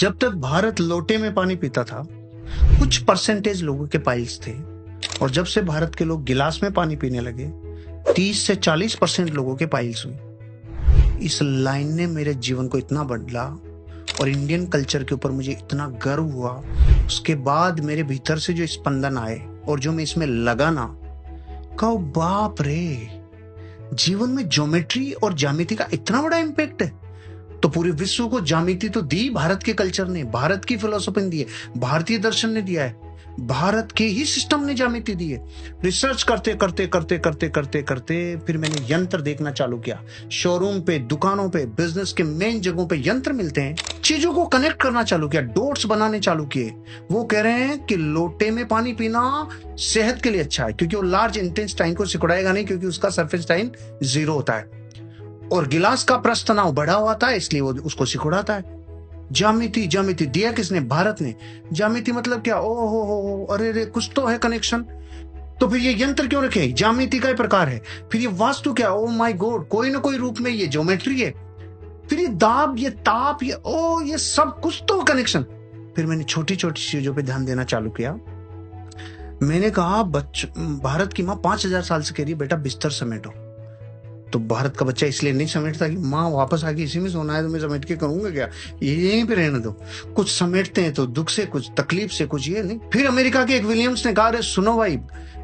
जब तक भारत लोटे में पानी पीता था, कुछ परसेंटेज लोगों के पाइल्स थे, और जब से भारत के लोग गिलास में पानी पीने लगे, 30 से 40% लोगों के पाइल्स हुई। इस लाइन ने मेरे जीवन को इतना बदला और इंडियन कल्चर के ऊपर मुझे इतना गर्व हुआ। उसके बाद मेरे भीतर से जो स्पंदन आए और जो मैं इसमें लगा ना, कहो बाप रे, जीवन में ज्योमेट्री और ज्यामिति का इतना बड़ा इम्पैक्ट है। तो पूरे विश्व को ज्यामिति तो दी भारत के कल्चर ने, भारत की फिलोसफी ने दी है, भारतीय दर्शन ने दिया है, भारत के ही सिस्टम ने ज्यामिति दी है। रिसर्च करते करते करते करते करते करते फिर मैंने यंत्र देखना चालू किया। शोरूम पे, दुकानों पे, बिजनेस के मेन जगहों पे यंत्र मिलते हैं। चीजों को कनेक्ट करना चालू किया, डॉट्स बनाने चालू किए। वो कह रहे हैं कि लोटे में पानी पीना सेहत के लिए अच्छा है, क्योंकि वो लार्ज इंटेस्टाइन को सिकुड़ाएगा नहीं, क्योंकि उसका सरफेस टाइन 0 होता है, और गिलास का प्रस्थ तनाव बढ़ा हुआ था, इसलिए वो उसको सिकुड़ाता है। ज्यामिति, ज्यामिति दिया किसने? भारत ने। ज्यामिति मतलब क्या? ओ हो, अरे रे, कुछ तो है कनेक्शन। तो फिर ये यंत्र क्यों रखे? ज्यामिति का प्रकार है। फिर ये वास्तु क्या? ओ माय गॉड, कोई ना कोई रूप में ये ज्योमेट्री है। फिर ये दाब, ये ताप, ये सब कुछ तो कनेक्शन। फिर मैंने छोटी छोटी चीजों पे ध्यान देना चालू किया। मैंने कहा, भारत की माँ 5000 साल से कह रही है बेटा बिस्तर समेटो। तो भारत का बच्चा इसलिए नहीं समेटता कि माँ वापस आके इसी में सोना है, तो मैं समेट के करूंगा क्या, ये यहीं पे रहने दो। कुछ समेटते हैं तो दुख से, कुछ तकलीफ से, कुछ ये नहीं। फिर अमेरिका के एक विलियम्स ने कहा, अरे सुनो भाई,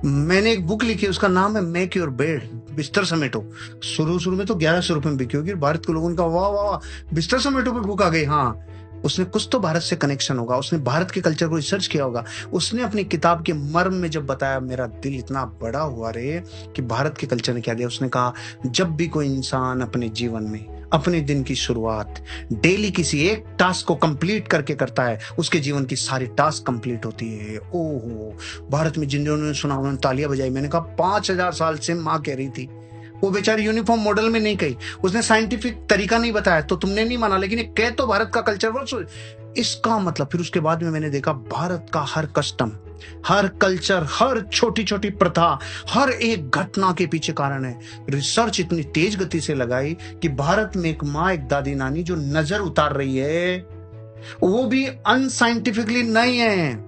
मैंने एक बुक लिखी है, उसका नाम है मेक योर बेड, बिस्तर समेटो। शुरू में तो 1100 रुपए में बिकी होगी। भारत के लोगों का वाह वाह, बिस्तर समेटो पे बुक आ गई। हाँ, उसने कुछ तो भारत से कनेक्शन होगा, उसने भारत के कल्चर को रिसर्च किया होगा। उसने अपनी किताब के मर्म में जब बताया, मेरा दिल इतना बड़ा हुआ रे कि भारत के कल्चर ने क्या दिया। उसने कहा, जब भी कोई इंसान अपने जीवन में अपने दिन की शुरुआत डेली किसी एक टास्क को कंप्लीट करके करता है, उसके जीवन की सारी टास्क कंप्लीट होती है। ओहो, भारत में जिन्होंने सुना उन्होंने तालियां बजाई। मैंने कहा 5000 साल से माँ कह रही थी, वो बेचारी यूनिफॉर्म मॉडल में नहीं कही, उसने साइंटिफिक तरीका नहीं बताया, तो तुमने नहीं माना, लेकिन ये कह तो भारत का कल्चर वर्ष इसका मतलब। फिर उसके बाद में मैंने देखा भारत का हर कस्टम, हर कल्चर, हर छोटी छोटी प्रथा, हर एक घटना के पीछे कारण है। रिसर्च इतनी तेज गति से लगाई कि भारत में एक माँ, एक दादी नानी जो नजर उतार रही है, वो भी अनसाइंटिफिकली नहीं है,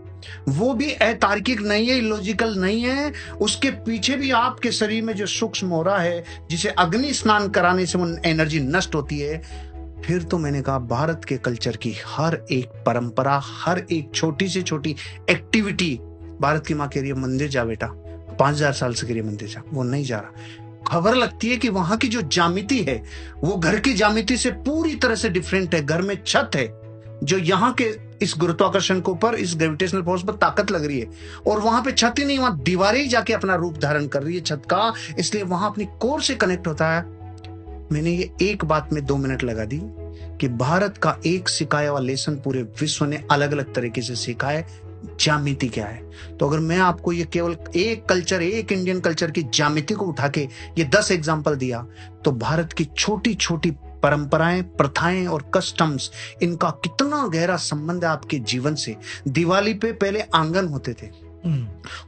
वो भी अतार्किक नहीं है, इलॉजिकल नहीं है। उसके पीछे भी आपके शरीर में जो सूक्ष्म हो रहा है, जिसे अग्नि स्नान कराने से वो एनर्जी नष्ट होती है। फिर तो मैंने कहा, भारत के कल्चर की हर एक परंपरा, हर एक छोटी से छोटी एक्टिविटी, भारत की माँ कह रही है मंदिर जा बेटा, 5000 साल से कह रही है मंदिर जा, वो नहीं जा रहा। खबर लगती है कि वहां की जो ज्यामिति है वो घर की ज्यामिति से पूरी तरह से डिफरेंट है। घर में छत है जो यहाँ के इस गुरुत्वाकर्षण के ऊपर, इस ग्रेविटेशनल फोर्स पर ताकत लग रही है, और वहां पे छत ही नहीं, वहां दीवारें ही जाके अपना रूप धारण कर रही है छत का, इसलिए वहां अपनी कोर से कनेक्ट होता है। मैंने ये एक बात में 2 मिनट लगा दी कि भारत का एक सिखाया हुआ लेसन पूरे विश्व ने अलग अलग तरीके से सीखा है, ज्यामिति क्या है। तो अगर मैं आपको ये केवल एक कल्चर, एक इंडियन कल्चर की ज्यामिति को उठा के ये 10 एग्जाम्पल दिया, तो भारत की छोटी छोटी परंपराएं, प्रथाएं और कस्टम्स, इनका कितना गहरा संबंध है आपके जीवन से। दिवाली पे पहले आंगन होते थे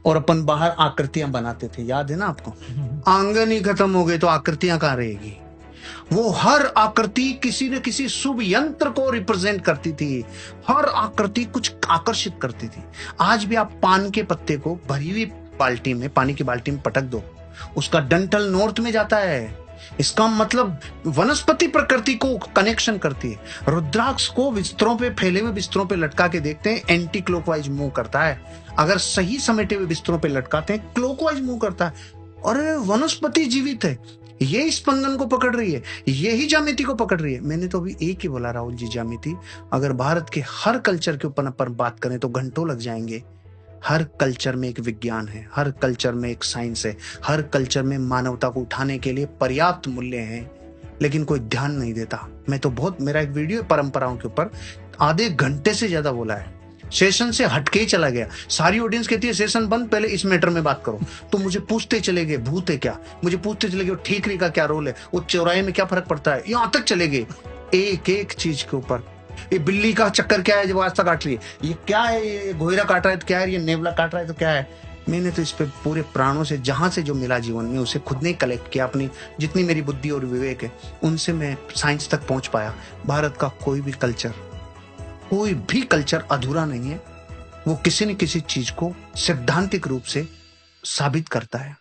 और अपन बाहर आकृतियां बनाते थे, याद है ना आपको? आंगन ही खत्म हो गए तो आकृतियां कहां रहेगी? वो हर आकृति किसी न किसी शुभ यंत्र को रिप्रेजेंट करती थी, हर आकृति कुछ आकर्षित करती थी। आज भी आप पान के पत्ते को भरी हुई बाल्टी में, पानी की बाल्टी में पटक दो, उसका डंठल नॉर्थ में जाता है। इसका मतलब वनस्पति प्रकृति को कनेक्शन करती है। रुद्राक्ष को बिस्तरों पे, फैले हुए बिस्तरों पे लटका के देखते हैं, एंटी क्लॉकवाइज मूव करता है। अगर सही समेटे हुए बिस्तरों पे लटकाते हैं, क्लॉकवाइज मूव करता है। और वनस्पति जीवित है, ये स्पंदन को पकड़ रही है, यही ज्यामिति को पकड़ रही है। मैंने तो अभी एक ही बोला राहुल जी, ज्यामिति। अगर भारत के हर कल्चर के ऊपर अपन बात करें तो घंटों लग जाएंगे। हर कल्चर में एक विज्ञान है, हर कल्चर में एक साइंस है, हर कल्चर में मानवता को उठाने के लिए पर्याप्त मूल्य हैं, लेकिन कोई ध्यान नहीं देता। मैं तो बहुत, मेरा एक वीडियो परंपराओं के ऊपर आधे घंटे से ज्यादा बोला है, सेशन से हटके ही चला गया। सारी ऑडियंस कहती है सेशन बंद, पहले इस मैटर में बात करो। तो मुझे पूछते चले गए भूत है क्या, मुझे पूछते चले गए ठीकरी का क्या रोल है, वो चौराहे में क्या फर्क पड़ता है, यहाँ तक चले गए एक एक चीज के ऊपर। ये बिल्ली का चक्कर क्या है जब रास्ता काट रही है, ये क्या है, ये घोयरा काट रहा है तो क्या है, ये नेवला काट रहा है तो क्या है। मैंने तो इस पे पूरे प्राणों से, जहां से जो मिला जीवन में, उसे खुद ने कलेक्ट किया। अपनी जितनी मेरी बुद्धि और विवेक है उनसे मैं साइंस तक पहुंच पाया। भारत का कोई भी कल्चर कोई भी कल्चर अधूरा नहीं है, वो किसी न किसी चीज को सैद्धांतिक रूप से साबित करता है।